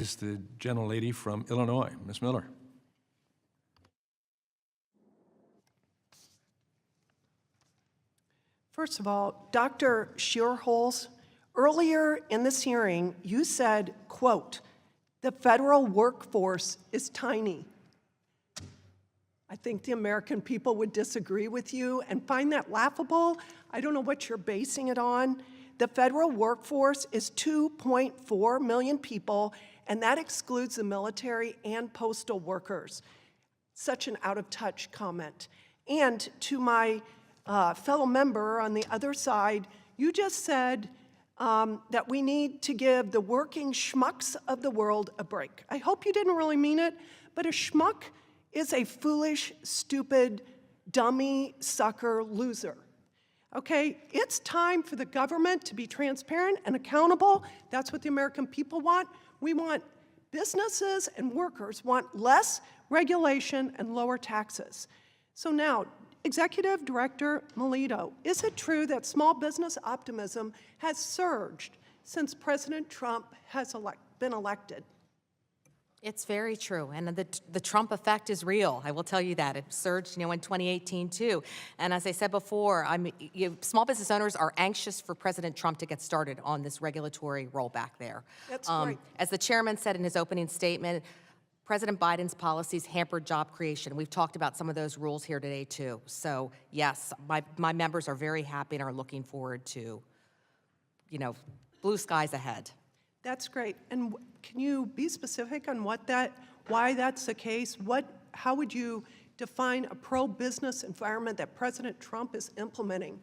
Is the gentlelady from Illinois, Ms. Miller. First of all, Dr. Shearholes, earlier in this hearing, you said, quote, "The federal workforce is tiny." I think the American people would disagree with you and find that laughable. I don't know what you're basing it on. The federal workforce is 2.4 million people, and that excludes the military and postal workers. Such an out-of-touch comment. And to my fellow member on the other side, you just said that we need to give the working schmucks of the world a break. I hope you didn't really mean it, but a schmuck is a foolish, stupid, dummy, sucker, loser. Okay, it's time for the government to be transparent and accountable. That's what the American people want. We want businesses and workers want less regulation and lower taxes. So now, Executive Director Melito, is it true that small business optimism has surged since President Trump has been elected? It's very true, and the Trump effect is real. I will tell you that. It surged, in 2018 too. And as I said before, small business owners are anxious for President Trump to get started on this regulatory rollback there. That's great. As the chairman said in his opening statement, President Biden's policies hampered job creation. We've talked about some of those rules here today too. So yes, my members are very happy and are looking forward to, blue skies ahead. That's great. And can you be specific on why that's the case? How would you define a pro-business environment that President Trump is implementing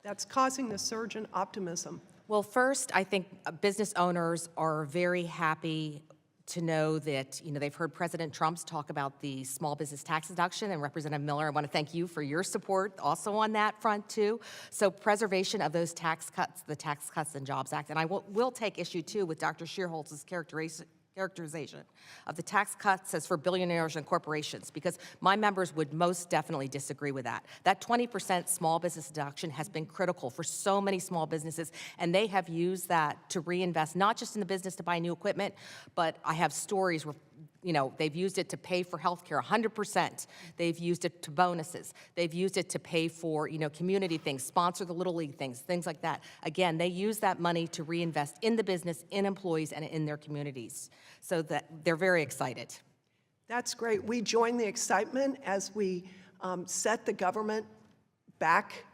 that's causing the surge in optimism? Well, first, I think business owners are very happy to know that, they've heard President Trump's talk about the small business tax deduction, and Representative Miller, I want to thank you for your support also on that front too. So preservation of those tax cuts, the Tax Cuts and Jobs Act, and I will take issue too with Dr. Shearholz's characterization of the tax cuts as for billionaires and corporations, because my members would most definitely disagree with that. That 20% small business deduction has been critical for so many small businesses, and they have used that to reinvest, not just in the business to buy new equipment, but I have stories where they've used it to pay for health care, 100%. They've used it to bonuses. They've used it to pay for, community things, sponsor the Little League things like that. Again, they use that money to reinvest in the business, in employees, and in their communities. So that they're very excited. That's great. We join the excitement as we set the government back,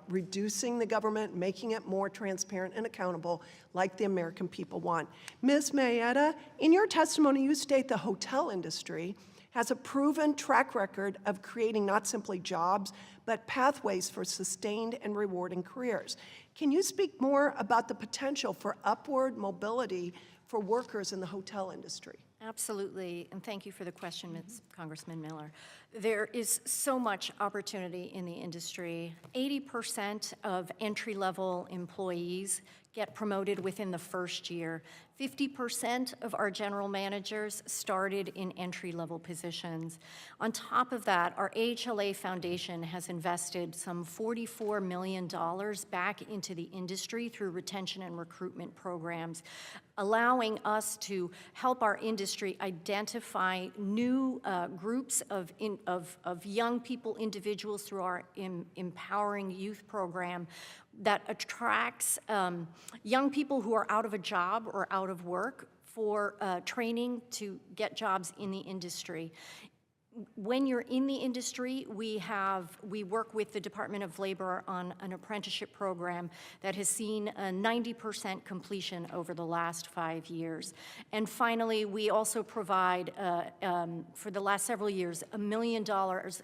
reducing the government, making it more transparent and accountable like the American people want. Ms. Mayetta, in your testimony, you state the hotel industry has a proven track record of creating not simply jobs, but pathways for sustained and rewarding careers. Can you speak more about the potential for upward mobility for workers in the hotel industry? Absolutely, and thank you for the question, Ms. Congressman Miller. There is so much opportunity in the industry. 80% of entry-level employees get promoted within the first year. 50% of our general managers started in entry-level positions. On top of that, our AHLA Foundation has invested some $44 million back into the industry through retention and recruitment programs, allowing us to help our industry identify new groups of young people, individuals through our Empowering Youth program that attracts young people who are out of a job or out of work for training to get jobs in the industry. When you're in the industry, we work with the Department of Labor on an apprenticeship program that has seen a 90% completion over the last 5 years. And finally, we also provide, for the last several years, $1 million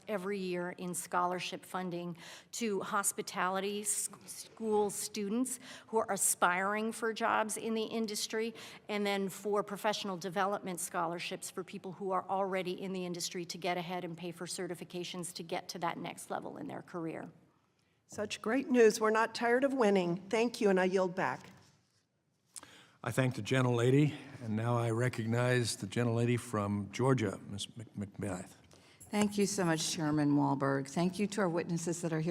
every year in scholarship funding to hospitality school students who are aspiring for jobs in the industry, and then for professional development scholarships for people who are already in the industry to get ahead and pay for certifications to get to that next level in their career. Such great news. We're not tired of winning. Thank you, and I yield back. I thank the gentlelady, and now I recognize the gentlelady from Georgia, Ms. McBeth. Thank you so much, Chairman Walberg. Thank you to our witnesses that are here.